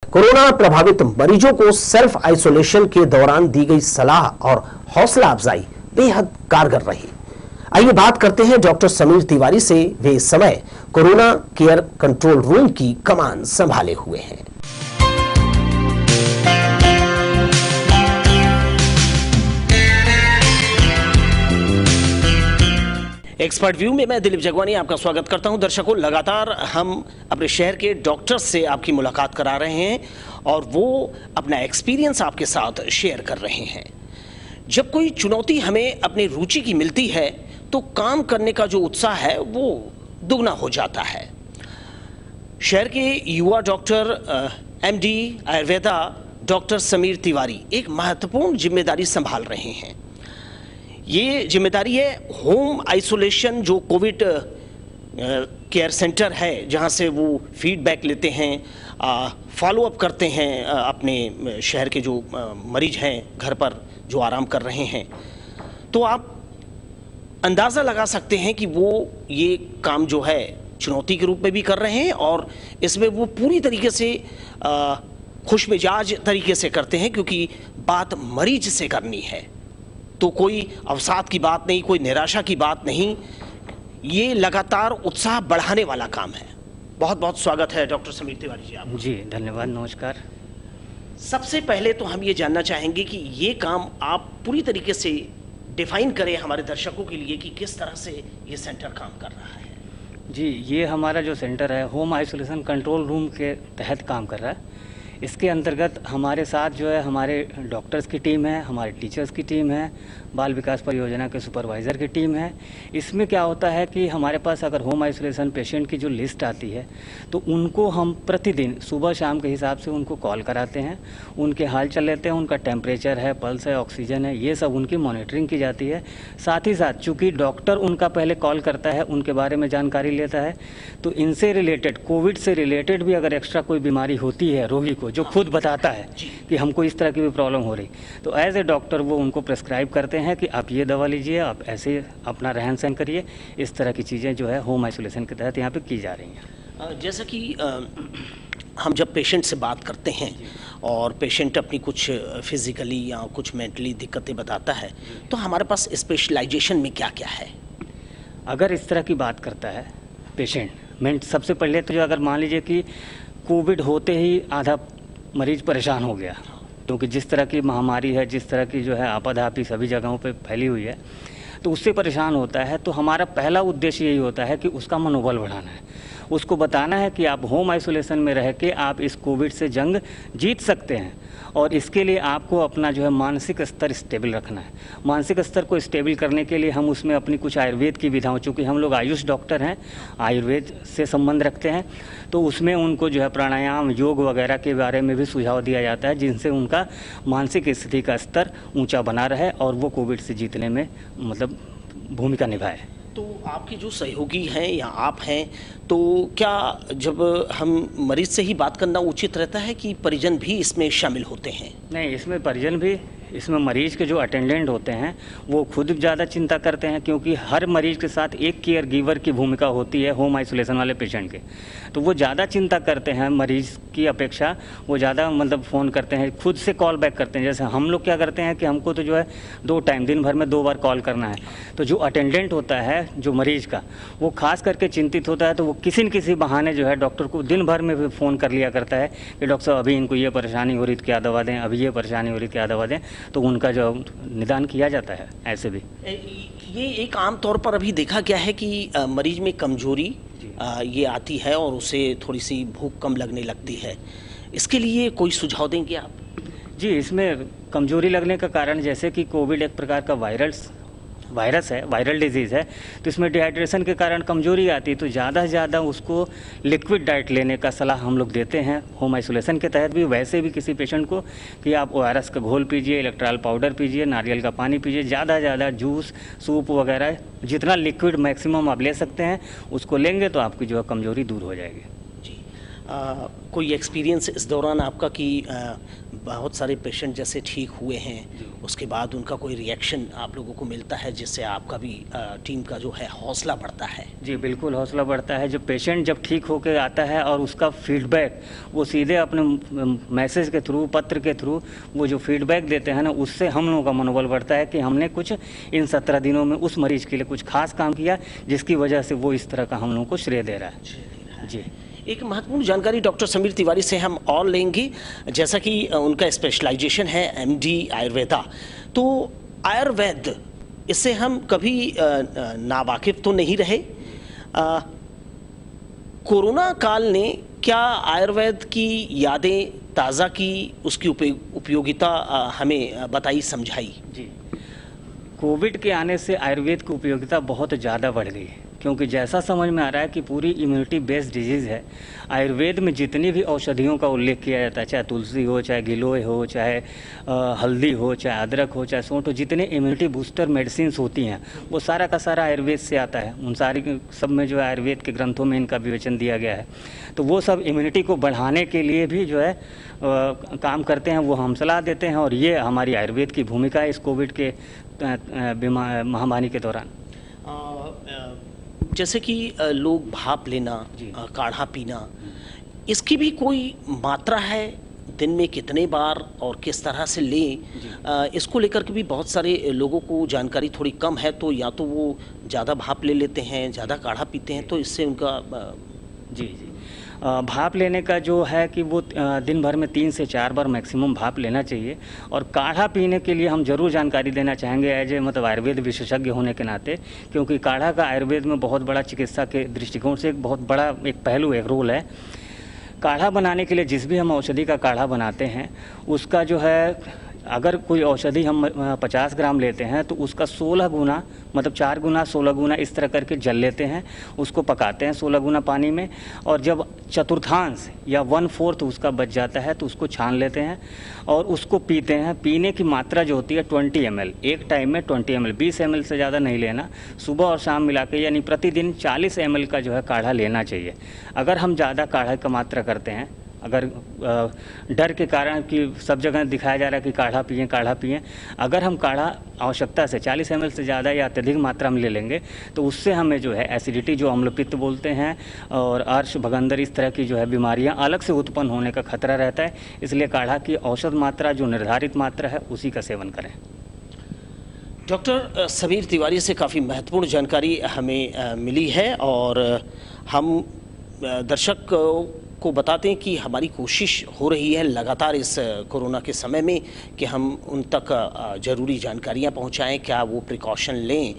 Corona प्रभावित मरीजों को सेल्फ आइसोलेशन के दौरान दी गई सलाह और हौसला अफजाई बेहद कारगर रही। आइए बात करते हैं डॉक्टर समीर तिवारी से। वे इस समय कोरोना केयर कंट्रोल रूम की कमान संभाले हुए हैं। एक्सपर्ट व्यू में मैं दिलीप जगवानी आपका स्वागत करता हूं। दर्शकों, लगातार हम अपने शहर के डॉक्टर्स से आपकी मुलाकात करा रहे हैं और वो अपना एक्सपीरियंस आपके साथ शेयर कर रहे हैं। जब कोई चुनौती हमें अपनी रुचि की मिलती है तो काम करने का जो उत्साह है वो दुगना हो जाता है। शहर के युवा doctor MD Ayurveda doctor Sameer Tiwari एक महत्वपूर्ण जिम्मेदारी संभाल रहे हैं। ये जिम्मेदारी है होम आइसोलेशन, जो कोविड केयर सेंटर है जहां से वो फीडबैक लेते हैं, फॉलो अप करते हैं अपने शहर के जो मरीज हैं घर पर जो आराम कर रहे हैं। तो आप अंदाज़ा लगा सकते हैं कि वो ये काम जो है चुनौती के रूप में भी कर रहे हैं और इसमें वो पूरी तरीके से खुश मिजाज तरीके से करते हैं, क्योंकि बात मरीज से करनी है। तो कोई अवसाद की बात नहीं, कोई निराशा की बात नहीं, ये लगातार उत्साह बढ़ाने वाला काम है। बहुत बहुत स्वागत है डॉक्टर समीर तिवारी जी आपका। जी धन्यवाद, नमस्कार। सबसे पहले तो हम ये जानना चाहेंगे कि ये काम आप पूरी तरीके से डिफाइन करें हमारे दर्शकों के लिए कि किस तरह से ये सेंटर काम कर रहा है। जी, ये हमारा जो सेंटर है होम आइसोलेशन कंट्रोल रूम के तहत काम कर रहा है। इसके अंतर्गत हमारे साथ जो है हमारे डॉक्टर्स की टीम है, हमारे टीचर्स की टीम है, बाल विकास परियोजना के सुपरवाइज़र की टीम है। इसमें क्या होता है कि हमारे पास अगर होम आइसोलेशन पेशेंट की जो लिस्ट आती है तो उनको हम प्रतिदिन सुबह शाम के हिसाब से उनको कॉल कराते हैं, उनके हाल चाल लेते हैं, उनका टेम्परेचर है, पल्स है, ऑक्सीजन है, ये सब उनकी मॉनिटरिंग की जाती है। साथ ही साथ चूँकि डॉक्टर उनका पहले कॉल करता है, उनके बारे में जानकारी लेता है, तो इनसे रिलेटेड, कोविड से रिलेटेड भी अगर एक्स्ट्रा कोई बीमारी होती है रोगी को, जो खुद बताता है कि हमको इस तरह की भी प्रॉब्लम हो रही, तो एज ए डॉक्टर वो उनको प्रेस्क्राइब करते हैं कि आप ये दवा लीजिए, आप ऐसे अपना रहन सहन करिए। इस तरह की चीज़ें जो है होम आइसोलेशन के तहत यहाँ पे की जा रही हैं। जैसा कि हम जब पेशेंट से बात करते हैं और पेशेंट अपनी कुछ फिजिकली या कुछ मेंटली दिक्कतें बताता है, तो हमारे पास स्पेशलाइजेशन में क्या क्या है? अगर इस तरह की बात करता है पेशेंट, सबसे पहले तो जो अगर मान लीजिए कि कोविड होते ही आधा मरीज परेशान हो गया, क्योंकि जिस तरह की महामारी है, जिस तरह की जो है आपाधापी सभी जगहों पे फैली हुई है, तो उससे परेशान होता है। तो हमारा पहला उद्देश्य यही होता है कि उसका मनोबल बढ़ाना है, उसको बताना है कि आप होम आइसोलेशन में रह के आप इस कोविड से जंग जीत सकते हैं। और इसके लिए आपको अपना जो है मानसिक स्तर स्टेबल रखना है। मानसिक स्तर को स्टेबल करने के लिए हम उसमें अपनी कुछ आयुर्वेद की विधाओं, चूँकि हम लोग आयुष डॉक्टर हैं, आयुर्वेद से संबंध रखते हैं, तो उसमें उनको जो है प्राणायाम, योग वगैरह के बारे में भी सुझाव दिया जाता है, जिनसे उनका मानसिक स्थिति का स्तर ऊंचा बना रहे और वो कोविड से जीतने में मतलब भूमिका निभाए। तो आपके जो सहयोगी हैं या आप हैं, तो क्या जब हम मरीज से ही बात करना उचित रहता है कि परिजन भी इसमें शामिल होते हैं? नहीं, इसमें परिजन भी, इसमें मरीज़ के जो अटेंडेंट होते हैं वो खुद ज़्यादा चिंता करते हैं, क्योंकि हर मरीज़ के साथ एक केयर गिवर की भूमिका होती है होम आइसोलेशन वाले पेशेंट के। तो वो ज़्यादा चिंता करते हैं मरीज़ की अपेक्षा, वो ज़्यादा मतलब फ़ोन करते हैं, खुद से कॉल बैक करते हैं। जैसे हम लोग क्या करते हैं कि हमको तो जो है 2 टाइम दिन भर में 2 बार कॉल करना है, तो जो अटेंडेंट होता है जो मरीज़ का, वो खास करके चिंतित होता है, तो वो किसी न किसी बहाने जो है डॉक्टर को दिन भर में भी फ़ोन कर लिया करता है कि डॉक्टर साहब अभी इनको ये परेशानी हो रही तो क्या दवा दें, अभी ये परेशानी हो रही क्या दवा दें, तो उनका जो निदान किया जाता है। ऐसे भी ये एक आम तौर पर अभी देखा गया है कि मरीज में कमजोरी ये आती है और उसे थोड़ी सी भूख कम लगने लगती है। इसके लिए कोई सुझाव देंगे आप? जी, इसमें कमजोरी लगने का कारण, जैसे कि कोविड एक प्रकार का वायरस है, वायरल डिजीज़ है, तो इसमें डिहाइड्रेशन के कारण कमजोरी आती है। तो ज़्यादा से ज़्यादा उसको लिक्विड डाइट लेने का सलाह हम लोग देते हैं होम आइसोलेशन के तहत भी, वैसे भी किसी पेशेंट को कि आप ORS का घोल पीजिए, इलेक्ट्रॉल पाउडर पीजिए, नारियल का पानी पीजिए, ज़्यादा से ज़्यादा जूस, सूप वगैरह, जितना लिक्विड मैक्सिमम आप ले सकते हैं उसको लेंगे तो आपकी जो है कमजोरी दूर हो जाएगी। कोई एक्सपीरियंस इस दौरान आपका कि बहुत सारे पेशेंट जैसे ठीक हुए हैं, उसके बाद उनका कोई रिएक्शन आप लोगों को मिलता है जिससे आपका भी टीम का जो है हौसला बढ़ता है? जी बिल्कुल, हौसला बढ़ता है। जब पेशेंट जब ठीक होकर आता है और उसका फीडबैक वो सीधे अपने मैसेज के थ्रू, पत्र के थ्रू वो जो फीडबैक देते हैं ना, उससे हम लोगों का मनोबल बढ़ता है कि हमने कुछ इन 17 दिनों में उस मरीज के लिए कुछ खास काम किया, जिसकी वजह से वो इस तरह का हम लोगों को श्रेय दे रहा है। जी, एक महत्वपूर्ण जानकारी डॉक्टर समीर तिवारी से हम और लेंगे, जैसा कि उनका स्पेशलाइजेशन है एमडी आयुर्वेदा। तो आयुर्वेद, इससे हम कभी नावाकिफ तो नहीं रहे। कोरोना काल ने क्या आयुर्वेद की यादें ताज़ा की, उसकी उपयोगिता हमें बताई, समझाई? जी, कोविड के आने से आयुर्वेद की उपयोगिता बहुत ज़्यादा बढ़ गई है, क्योंकि जैसा समझ में आ रहा है कि पूरी इम्यूनिटी बेस्ड डिजीज़ है। आयुर्वेद में जितनी भी औषधियों का उल्लेख किया जाता है, चाहे तुलसी हो, चाहे गिलोय हो, चाहे हल्दी हो, चाहे अदरक हो, चाहे सौंठ हो, जितने इम्यूनिटी बूस्टर मेडिसिन्स होती हैं वो सारा का सारा आयुर्वेद से आता है। उन सारी सब में जो है आयुर्वेद के ग्रंथों में इनका विवेचन दिया गया है। तो वो सब इम्यूनिटी को बढ़ाने के लिए भी जो है काम करते हैं, वो हम सलाह देते हैं, और ये हमारी आयुर्वेद की भूमिका है इस कोविड के महामारी के दौरान। जैसे कि लोग भाप लेना, काढ़ा पीना, इसकी भी कोई मात्रा है? दिन में कितने बार और किस तरह से लें? इसको लेकर के भी बहुत सारे लोगों को जानकारी थोड़ी कम है, तो या तो वो ज़्यादा भाप ले लेते हैं, ज़्यादा काढ़ा पीते हैं, तो इससे उनका जी भाप लेने का जो है कि वो दिन भर में 3 से 4 बार मैक्सिमम भाप लेना चाहिए। और काढ़ा पीने के लिए हम ज़रूर जानकारी देना चाहेंगे एज ए मतलब आयुर्वेद विशेषज्ञ होने के नाते, क्योंकि काढ़ा का आयुर्वेद में बहुत बड़ा चिकित्सा के दृष्टिकोण से एक बहुत बड़ा एक पहलू, एक रोल है। काढ़ा बनाने के लिए जिस भी हम औषधि का काढ़ा बनाते हैं, उसका जो है अगर कोई औषधि हम 50 ग्राम लेते हैं तो उसका 16 गुना, मतलब 4 गुना 16 गुना इस तरह करके जल लेते हैं, उसको पकाते हैं 16 गुना पानी में, और जब चतुर्थांश या 1/4 उसका बच जाता है तो उसको छान लेते हैं और उसको पीते हैं। पीने की मात्रा जो होती है 20 ml, एक टाइम में 20 ml, 20 ml से ज़्यादा नहीं लेना, सुबह और शाम मिला के, यानी प्रतिदिन 40 ml का जो है काढ़ा लेना चाहिए। अगर हम ज़्यादा काढ़ा का मात्रा करते हैं, अगर डर के कारण कि सब जगह दिखाया जा रहा है कि काढ़ा पिएं काढ़ा पिएं, अगर हम काढ़ा आवश्यकता से 40 ml से ज़्यादा या अत्यधिक मात्रा में ले लेंगे तो उससे हमें जो है एसिडिटी, जो अम्लपित्त बोलते हैं, और अर्श, भगंदर, इस तरह की जो है बीमारियां अलग से उत्पन्न होने का खतरा रहता है। इसलिए काढ़ा की औषध मात्रा जो निर्धारित मात्रा है उसी का सेवन करें। डॉक्टर समीर तिवारी से काफ़ी महत्वपूर्ण जानकारी हमें मिली है, और हम दर्शक को बताते हैं कि हमारी कोशिश हो रही है लगातार इस कोरोना के समय में कि हम उन तक ज़रूरी जानकारियां पहुंचाएं, क्या वो प्रिकॉशन लें।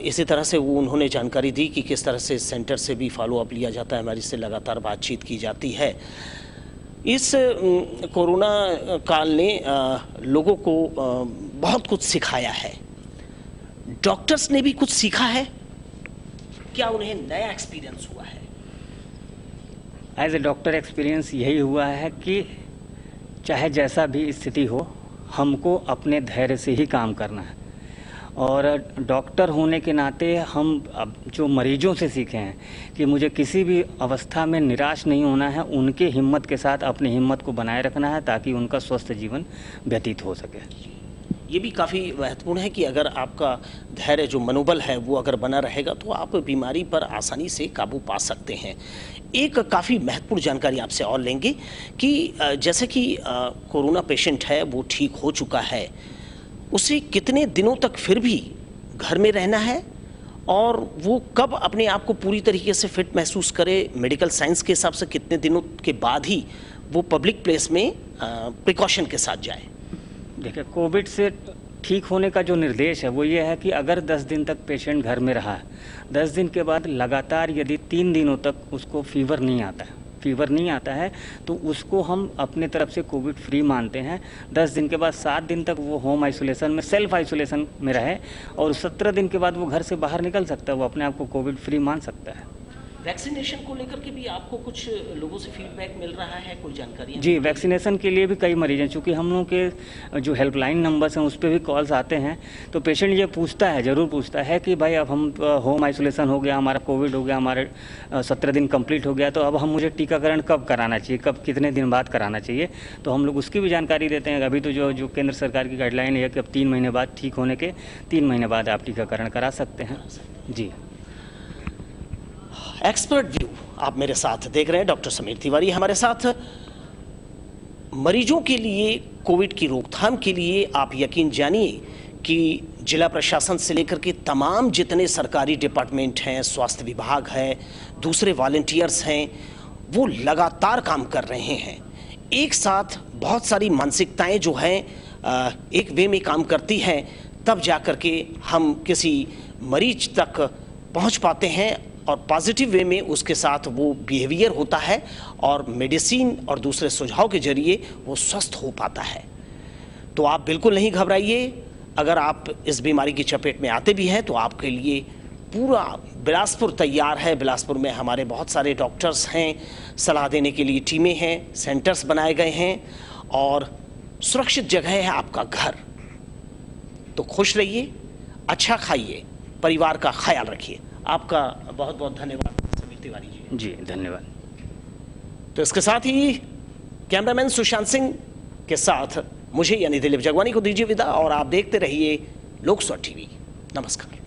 इसी तरह से वो उन्होंने जानकारी दी कि किस तरह से सेंटर से भी फॉलोअप लिया जाता है, हमारी से लगातार बातचीत की जाती है। इस कोरोना काल ने लोगों को बहुत कुछ सिखाया है। डॉक्टर्स ने भी कुछ सीखा है, क्या उन्हें नया एक्सपीरियंस हुआ है? एज ए डॉक्टर एक्सपीरियंस यही हुआ है कि चाहे जैसा भी स्थिति हो, हमको अपने धैर्य से ही काम करना है। और डॉक्टर होने के नाते हम अब जो मरीजों से सीखे हैं कि मुझे किसी भी अवस्था में निराश नहीं होना है, उनके हिम्मत के साथ अपनी हिम्मत को बनाए रखना है ताकि उनका स्वस्थ जीवन व्यतीत हो सके। ये भी काफ़ी महत्वपूर्ण है कि अगर आपका धैर्य, जो मनोबल है, वो अगर बना रहेगा तो आप बीमारी पर आसानी से काबू पा सकते हैं। एक काफ़ी महत्वपूर्ण जानकारी आपसे और लेंगे कि जैसे कि कोरोना पेशेंट है, वो ठीक हो चुका है, उसे कितने दिनों तक फिर भी घर में रहना है, और वो कब अपने आप को पूरी तरीके से फिट महसूस करे, मेडिकल साइंस के हिसाब से कितने दिनों के बाद ही वो पब्लिक प्लेस में प्रिकॉशन के साथ जाए? देखिए, कोविड से ठीक होने का जो निर्देश है वो ये है कि अगर 10 दिन तक पेशेंट घर में रहा, 10 दिन के बाद लगातार यदि 3 दिनों तक उसको फीवर नहीं आता है तो उसको हम अपने तरफ से कोविड फ्री मानते हैं। 10 दिन के बाद 7 दिन तक वो होम आइसोलेशन में, सेल्फ आइसोलेशन में रहे, और 17 दिन के बाद वो घर से बाहर निकल सकता है, वो अपने आप को कोविड फ्री मान सकता है। वैक्सीनेशन को लेकर के भी आपको कुछ लोगों से फीडबैक मिल रहा है, कोई जानकारी? जी, वैक्सीनेशन के लिए भी कई मरीज हैं, चूँकि हम लोगों के जो हेल्पलाइन नंबर्स हैं उस पर भी कॉल्स आते हैं, तो पेशेंट ये पूछता है, ज़रूर पूछता है कि भाई अब हम होम आइसोलेशन हो गया, हमारा कोविड हो गया, हमारे 17 दिन कंप्लीट हो गया, तो अब हम मुझे टीकाकरण कब कराना चाहिए, कब कितने दिन बाद कराना चाहिए, तो हम लोग उसकी भी जानकारी देते हैं। अभी तो जो केंद्र सरकार की गाइडलाइन है कि अब 3 महीने बाद, ठीक होने के 3 महीने बाद आप टीकाकरण करा सकते हैं। जी, एक्सपर्ट व्यू आप मेरे साथ देख रहे हैं, डॉक्टर समीर तिवारी हमारे साथ। मरीजों के लिए, कोविड की रोकथाम के लिए आप यकीन जानिए कि जिला प्रशासन से लेकर के तमाम जितने सरकारी डिपार्टमेंट हैं, स्वास्थ्य विभाग है, दूसरे वॉलंटियर्स हैं, वो लगातार काम कर रहे हैं। एक साथ बहुत सारी मानसिकताएं जो हैं एक वे में काम करती हैं, तब जाकर के हम किसी मरीज तक पहुंच पाते हैं और पॉजिटिव वे में उसके साथ वो बिहेवियर होता है और मेडिसिन और दूसरे सुझाव के जरिए वो स्वस्थ हो पाता है। तो आप बिल्कुल नहीं घबराइए। अगर आप इस बीमारी की चपेट में आते भी हैं तो आपके लिए पूरा बिलासपुर तैयार है। बिलासपुर में हमारे बहुत सारे डॉक्टर्स हैं, सलाह देने के लिए टीमें हैं, सेंटर्स बनाए गए हैं और सुरक्षित जगह है आपका घर। तो खुश रहिए, अच्छा खाइए, परिवार का ख्याल रखिए। आपका बहुत बहुत धन्यवाद समीर तिवारी जी। जी, धन्यवाद। तो इसके साथ ही कैमरामैन सुशांत सिंह के साथ मुझे यानी दिलीप जगवानी को दीजिए विदा और आप देखते रहिए लोकस्वर टीवी। नमस्कार।